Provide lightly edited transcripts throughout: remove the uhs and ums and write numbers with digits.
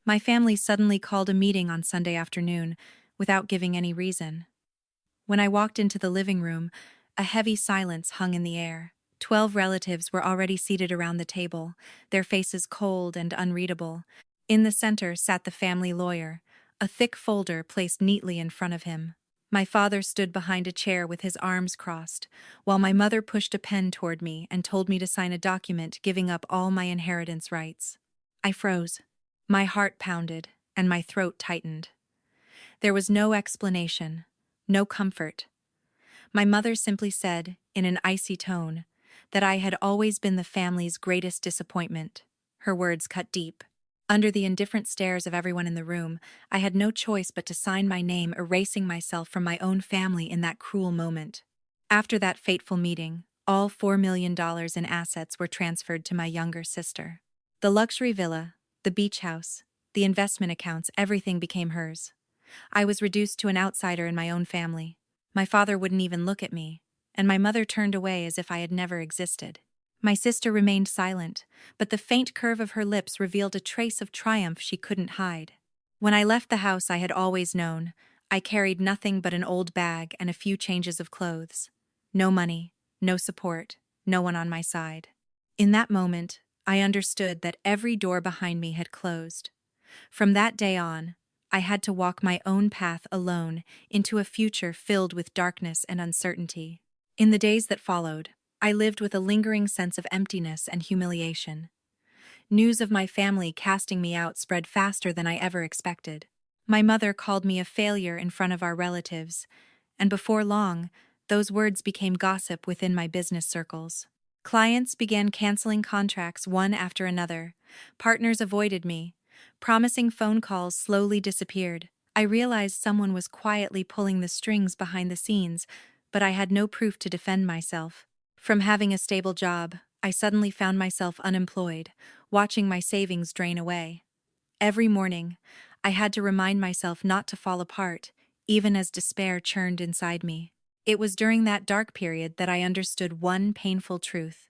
My family suddenly called a meeting on Sunday afternoon without giving any reason. When I walked into the living room, a heavy silence hung in the air. 12 relatives were already seated around the table, their faces cold and unreadable. In the center sat the family lawyer, a thick folder placed neatly in front of him. My father stood behind a chair with his arms crossed, while my mother pushed a pen toward me and told me to sign a document giving up all my inheritance rights. I froze. My heart pounded, and my throat tightened. There was no explanation, no comfort. My mother simply said, in an icy tone, that I had always been the family's greatest disappointment. Her words cut deep. Under the indifferent stares of everyone in the room, I had no choice but to sign my name, erasing myself from my own family in that cruel moment. After that fateful meeting, all $4 million in assets were transferred to my younger sister. The luxury villa, the beach house, the investment accounts, everything became hers. I was reduced to an outsider in my own family. My father wouldn't even look at me, and my mother turned away as if I had never existed. My sister remained silent, but the faint curve of her lips revealed a trace of triumph she couldn't hide. When I left the house I had always known, I carried nothing but an old bag and a few changes of clothes. No money, no support, no one on my side. In that moment, I understood that every door behind me had closed. From that day on, I had to walk my own path alone into a future filled with darkness and uncertainty. In the days that followed, I lived with a lingering sense of emptiness and humiliation. News of my family casting me out spread faster than I ever expected. My mother called me a failure in front of our relatives, and before long, those words became gossip within my business circles. Clients began canceling contracts one after another. Partners avoided me. Promising phone calls slowly disappeared. I realized someone was quietly pulling the strings behind the scenes, but I had no proof to defend myself. From having a stable job, I suddenly found myself unemployed, watching my savings drain away. Every morning, I had to remind myself not to fall apart, even as despair churned inside me. It was during that dark period that I understood one painful truth.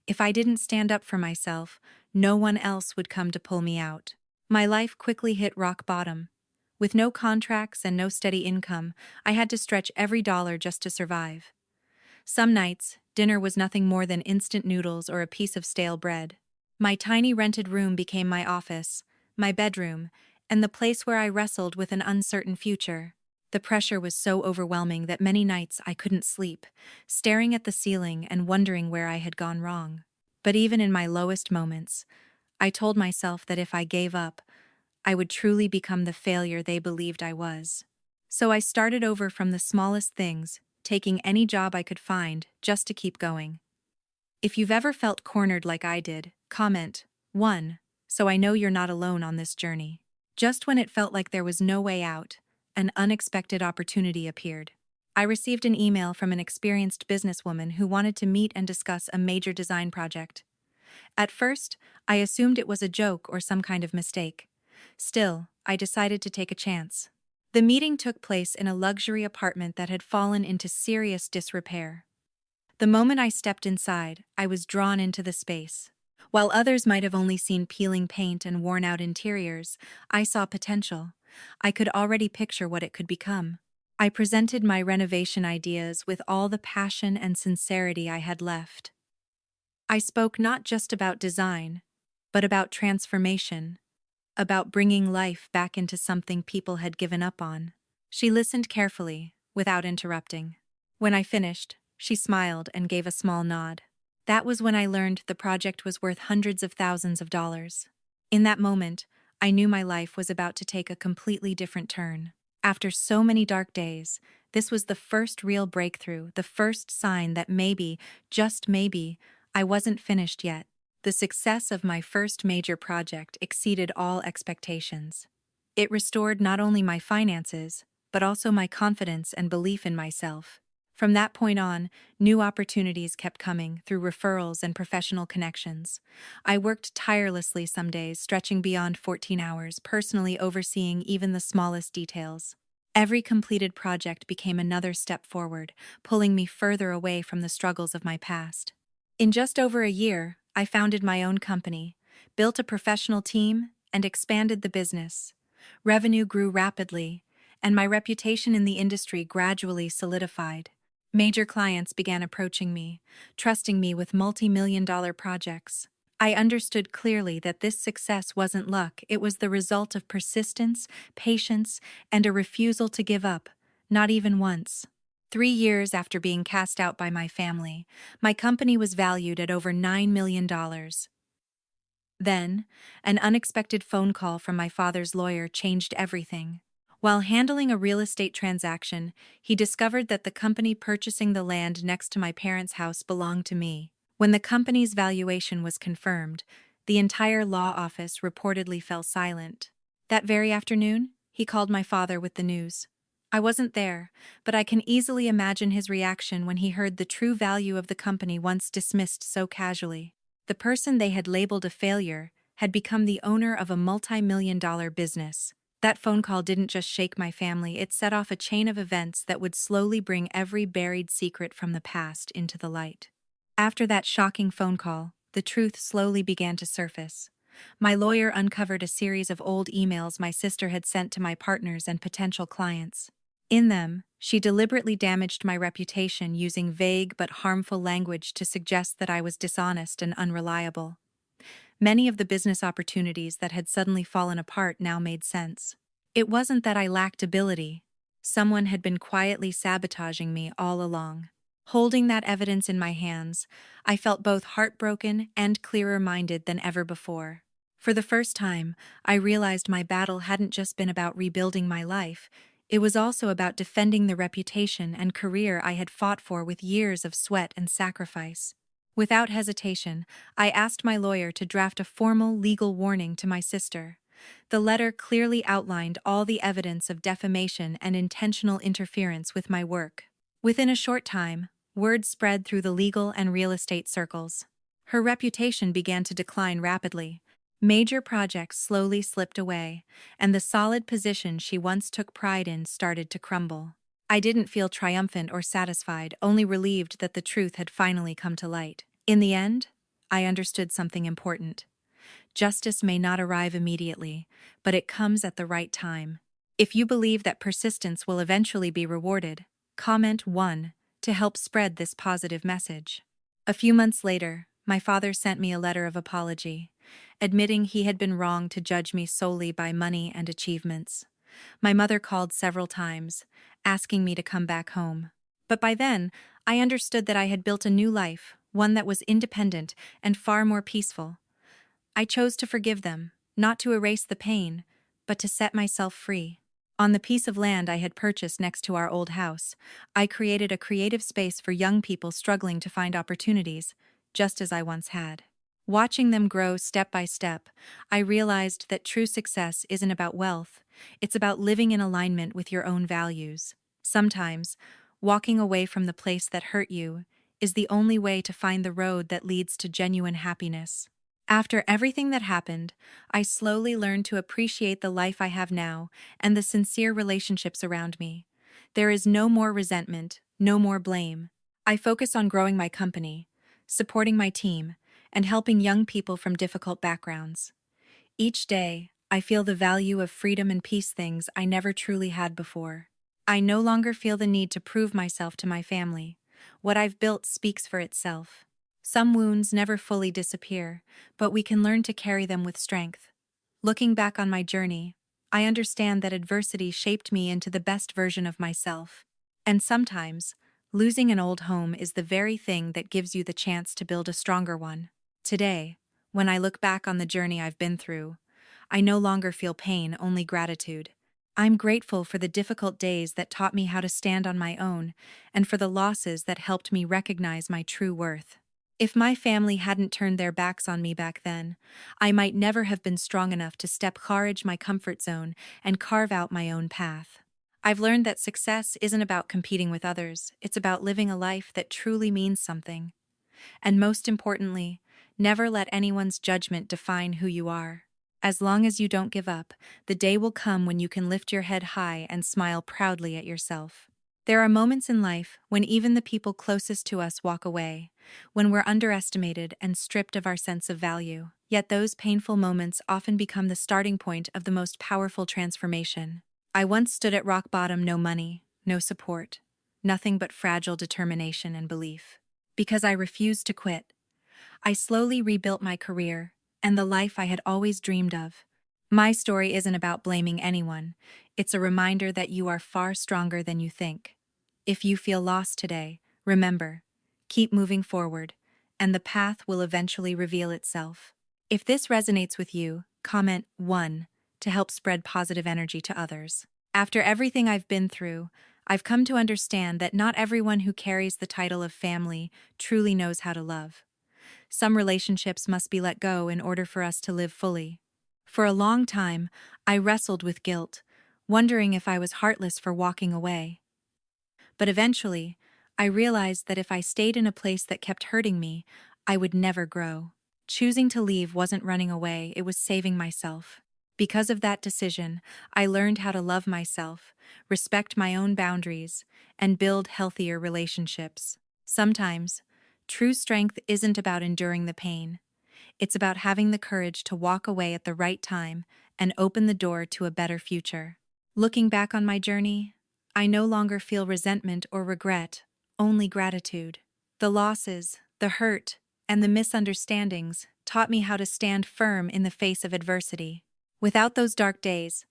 If I didn't stand up for myself, no one else would come to pull me out. My life quickly hit rock bottom. With no contracts and no steady income, I had to stretch every dollar just to survive. Some nights, dinner was nothing more than instant noodles or a piece of stale bread. My tiny rented room became my office, my bedroom, and the place where I wrestled with an uncertain future. The pressure was so overwhelming that many nights I couldn't sleep, staring at the ceiling and wondering where I had gone wrong. But even in my lowest moments, I told myself that if I gave up, I would truly become the failure they believed I was. So I started over from the smallest things, taking any job I could find just to keep going. If you've ever felt cornered like I did, comment 1, so I know you're not alone on this journey. Just when it felt like there was no way out, an unexpected opportunity appeared. I received an email from an experienced businesswoman who wanted to meet and discuss a major design project. At first, I assumed it was a joke or some kind of mistake. Still, I decided to take a chance. The meeting took place in a luxury apartment that had fallen into serious disrepair. The moment I stepped inside, I was drawn into the space. While others might have only seen peeling paint and worn-out interiors, I saw potential. I could already picture what it could become. I presented my renovation ideas with all the passion and sincerity I had left. I spoke not just about design, but about transformation, about bringing life back into something people had given up on. She listened carefully, without interrupting. When I finished, she smiled and gave a small nod. That was when I learned the project was worth hundreds of thousands of dollars. In that moment, I knew my life was about to take a completely different turn. After so many dark days, this was the first real breakthrough, the first sign that maybe, just maybe, I wasn't finished yet. The success of my first major project exceeded all expectations. It restored not only my finances, but also my confidence and belief in myself. From that point on, new opportunities kept coming through referrals and professional connections. I worked tirelessly some days, stretching beyond 14 hours, personally overseeing even the smallest details. Every completed project became another step forward, pulling me further away from the struggles of my past. In just over a year, I founded my own company, built a professional team, and expanded the business. Revenue grew rapidly, and my reputation in the industry gradually solidified. Major clients began approaching me, trusting me with multi-million-dollar projects. I understood clearly that this success wasn't luck, it was the result of persistence, patience, and a refusal to give up, not even once. 3 years after being cast out by my family, my company was valued at over $9 million. Then, an unexpected phone call from my father's lawyer changed everything. While handling a real estate transaction, he discovered that the company purchasing the land next to my parents' house belonged to me. When the company's valuation was confirmed, the entire law office reportedly fell silent. That very afternoon, he called my father with the news. I wasn't there, but I can easily imagine his reaction when he heard the true value of the company once dismissed so casually. The person they had labeled a failure had become the owner of a multi-million-dollar business. That phone call didn't just shake my family, it set off a chain of events that would slowly bring every buried secret from the past into the light. After that shocking phone call, the truth slowly began to surface. My lawyer uncovered a series of old emails my sister had sent to my partners and potential clients. In them, she deliberately damaged my reputation using vague but harmful language to suggest that I was dishonest and unreliable. Many of the business opportunities that had suddenly fallen apart now made sense. It wasn't that I lacked ability. Someone had been quietly sabotaging me all along. Holding that evidence in my hands, I felt both heartbroken and clearer-minded than ever before. For the first time, I realized my battle hadn't just been about rebuilding my life, it was also about defending the reputation and career I had fought for with years of sweat and sacrifice. Without hesitation, I asked my lawyer to draft a formal legal warning to my sister. The letter clearly outlined all the evidence of defamation and intentional interference with my work. Within a short time, word spread through the legal and real estate circles. Her reputation began to decline rapidly. Major projects slowly slipped away, and the solid position she once took pride in started to crumble. I didn't feel triumphant or satisfied, only relieved that the truth had finally come to light. In the end, I understood something important. Justice may not arrive immediately, but it comes at the right time. If you believe that persistence will eventually be rewarded, comment 1 to help spread this positive message. A few months later, my father sent me a letter of apology, admitting he had been wrong to judge me solely by money and achievements. My mother called several times, asking me to come back home. But by then, I understood that I had built a new life, one that was independent and far more peaceful. I chose to forgive them, not to erase the pain, but to set myself free. On the piece of land I had purchased next to our old house, I created a creative space for young people struggling to find opportunities, just as I once had. Watching them grow step by step, I realized that true success isn't about wealth, it's about living in alignment with your own values. Sometimes, walking away from the place that hurt you is the only way to find the road that leads to genuine happiness. After everything that happened, I slowly learned to appreciate the life I have now and the sincere relationships around me. There is no more resentment, no more blame. I focus on growing my company, supporting my team, and helping young people from difficult backgrounds. Each day, I feel the value of freedom and peace, things I never truly had before. I no longer feel the need to prove myself to my family. What I've built speaks for itself. Some wounds never fully disappear, but we can learn to carry them with strength. Looking back on my journey, I understand that adversity shaped me into the best version of myself. And sometimes, losing an old home is the very thing that gives you the chance to build a stronger one. Today, when I look back on the journey I've been through, I no longer feel pain, only gratitude. I'm grateful for the difficult days that taught me how to stand on my own, and for the losses that helped me recognize my true worth. If my family hadn't turned their backs on me back then, I might never have been strong enough to step courage my comfort zone and carve out my own path. I've learned that success isn't about competing with others, it's about living a life that truly means something. And most importantly, never let anyone's judgment define who you are. As long as you don't give up, the day will come when you can lift your head high and smile proudly at yourself. There are moments in life when even the people closest to us walk away, when we're underestimated and stripped of our sense of value. Yet those painful moments often become the starting point of the most powerful transformation. I once stood at rock bottom, no money, no support, nothing but fragile determination and belief. Because I refused to quit, I slowly rebuilt my career and the life I had always dreamed of. My story isn't about blaming anyone, it's a reminder that you are far stronger than you think. If you feel lost today, remember, keep moving forward, and the path will eventually reveal itself. If this resonates with you, comment 1 to help spread positive energy to others. After everything I've been through, I've come to understand that not everyone who carries the title of family truly knows how to love. Some relationships must be let go in order for us to live fully. For a long time, I wrestled with guilt, wondering if I was heartless for walking away. But eventually, I realized that if I stayed in a place that kept hurting me, I would never grow. Choosing to leave wasn't running away, it was saving myself. Because of that decision, I learned how to love myself, respect my own boundaries, and build healthier relationships. Sometimes, true strength isn't about enduring the pain. It's about having the courage to walk away at the right time and open the door to a better future. Looking back on my journey, I no longer feel resentment or regret, only gratitude. The losses, the hurt, and the misunderstandings taught me how to stand firm in the face of adversity. Without those dark days,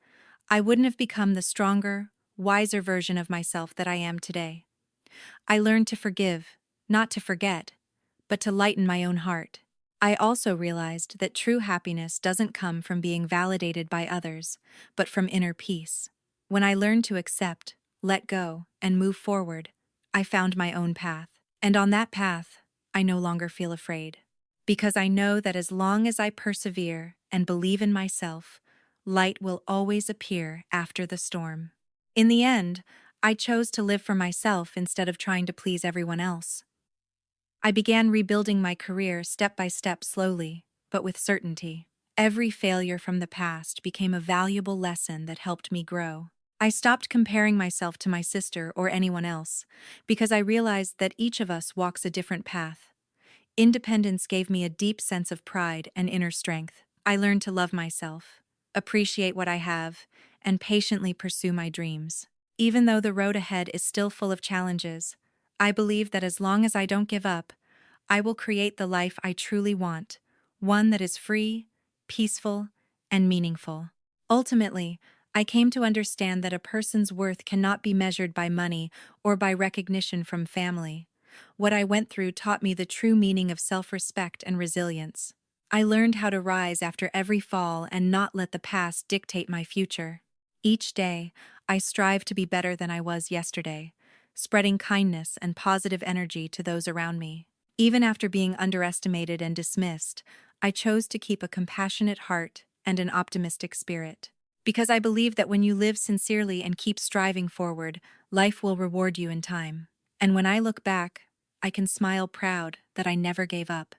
I wouldn't have become the stronger, wiser version of myself that I am today. I learned to forgive, not to forget, but to lighten my own heart. I also realized that true happiness doesn't come from being validated by others, but from inner peace. When I learned to accept, let go, and move forward, I found my own path. And on that path, I no longer feel afraid. Because I know that as long as I persevere and believe in myself, light will always appear after the storm. In the end, I chose to live for myself instead of trying to please everyone else. I began rebuilding my career step by step, slowly, but with certainty. Every failure from the past became a valuable lesson that helped me grow. I stopped comparing myself to my sister or anyone else, because I realized that each of us walks a different path. Independence gave me a deep sense of pride and inner strength. I learned to love myself, appreciate what I have, and patiently pursue my dreams. Even though the road ahead is still full of challenges, I believe that as long as I don't give up, I will create the life I truly want, one that is free, peaceful, and meaningful. Ultimately, I came to understand that a person's worth cannot be measured by money or by recognition from family. What I went through taught me the true meaning of self-respect and resilience. I learned how to rise after every fall and not let the past dictate my future. Each day, I strive to be better than I was yesterday, spreading kindness and positive energy to those around me. Even after being underestimated and dismissed, I chose to keep a compassionate heart and an optimistic spirit. Because I believe that when you live sincerely and keep striving forward, life will reward you in time. And when I look back, I can smile proud that I never gave up,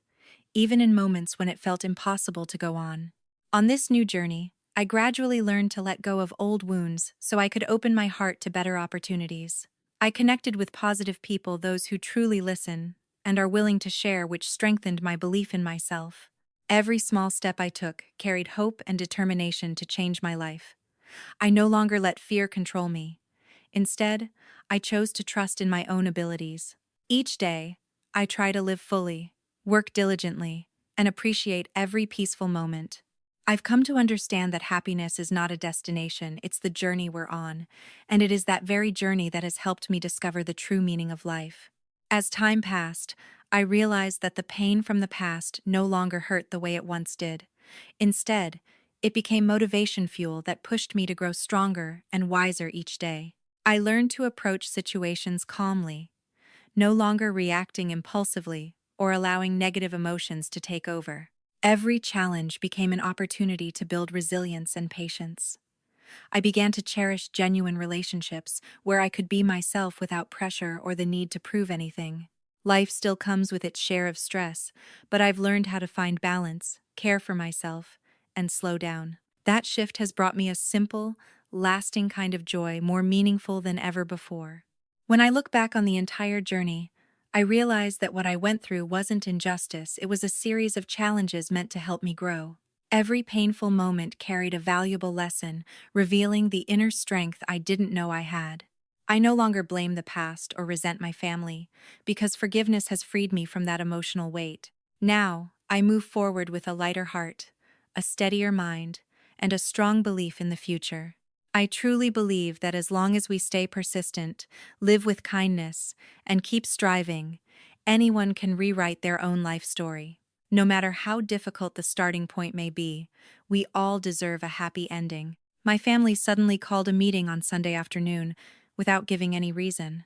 even in moments when it felt impossible to go on. On this new journey, I gradually learned to let go of old wounds so I could open my heart to better opportunities. I connected with positive people, those who truly listen and are willing to share, which strengthened my belief in myself. Every small step I took carried hope and determination to change my life. I no longer let fear control me. Instead, I chose to trust in my own abilities. Each day, I try to live fully, work diligently, and appreciate every peaceful moment. I've come to understand that happiness is not a destination, it's the journey we're on, and it is that very journey that has helped me discover the true meaning of life. As time passed, I realized that the pain from the past no longer hurt the way it once did. Instead, it became motivation fuel that pushed me to grow stronger and wiser each day. I learned to approach situations calmly, no longer reacting impulsively or allowing negative emotions to take over. Every challenge became an opportunity to build resilience and patience. I began to cherish genuine relationships where I could be myself without pressure or the need to prove anything. Life still comes with its share of stress, but I've learned how to find balance, care for myself, and slow down. That shift has brought me a simple, lasting kind of joy more meaningful than ever before. When I look back on the entire journey, I realized that what I went through wasn't injustice, it was a series of challenges meant to help me grow. Every painful moment carried a valuable lesson, revealing the inner strength I didn't know I had. I no longer blame the past or resent my family, because forgiveness has freed me from that emotional weight. Now, I move forward with a lighter heart, a steadier mind, and a strong belief in the future. I truly believe that as long as we stay persistent, live with kindness, and keep striving, anyone can rewrite their own life story. No matter how difficult the starting point may be, we all deserve a happy ending. My family suddenly called a meeting on Sunday afternoon without giving any reason.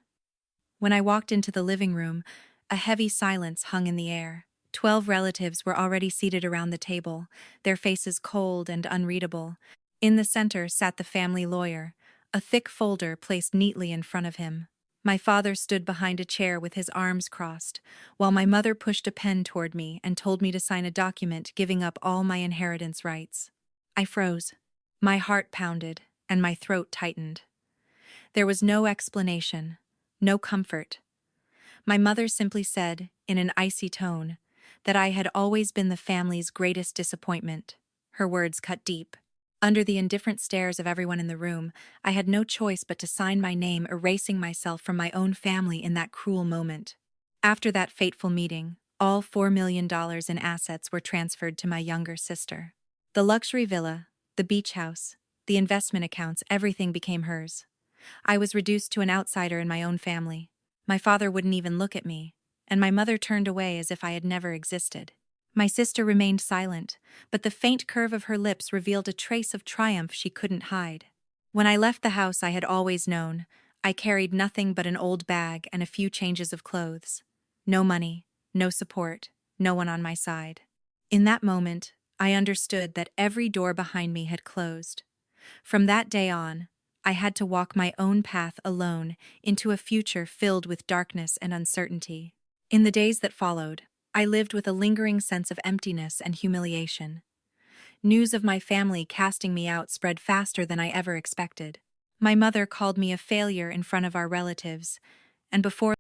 When I walked into the living room, a heavy silence hung in the air. 12 relatives were already seated around the table, their faces cold and unreadable. In the center sat the family lawyer, a thick folder placed neatly in front of him. My father stood behind a chair with his arms crossed, while my mother pushed a pen toward me and told me to sign a document giving up all my inheritance rights. I froze. My heart pounded, and my throat tightened. There was no explanation, no comfort. My mother simply said, in an icy tone, that I had always been the family's greatest disappointment. Her words cut deep. Under the indifferent stares of everyone in the room, I had no choice but to sign my name, erasing myself from my own family in that cruel moment. After that fateful meeting, all $4 million in assets were transferred to my younger sister. The luxury villa, the beach house, the investment accounts, everything became hers. I was reduced to an outsider in my own family. My father wouldn't even look at me, and my mother turned away as if I had never existed. My sister remained silent, but the faint curve of her lips revealed a trace of triumph she couldn't hide. When I left the house I had always known, I carried nothing but an old bag and a few changes of clothes. No money, no support, no one on my side. In that moment, I understood that every door behind me had closed. From that day on, I had to walk my own path alone into a future filled with darkness and uncertainty. In the days that followed, I lived with a lingering sense of emptiness and humiliation. News of my family casting me out spread faster than I ever expected. My mother called me a failure in front of our relatives, and before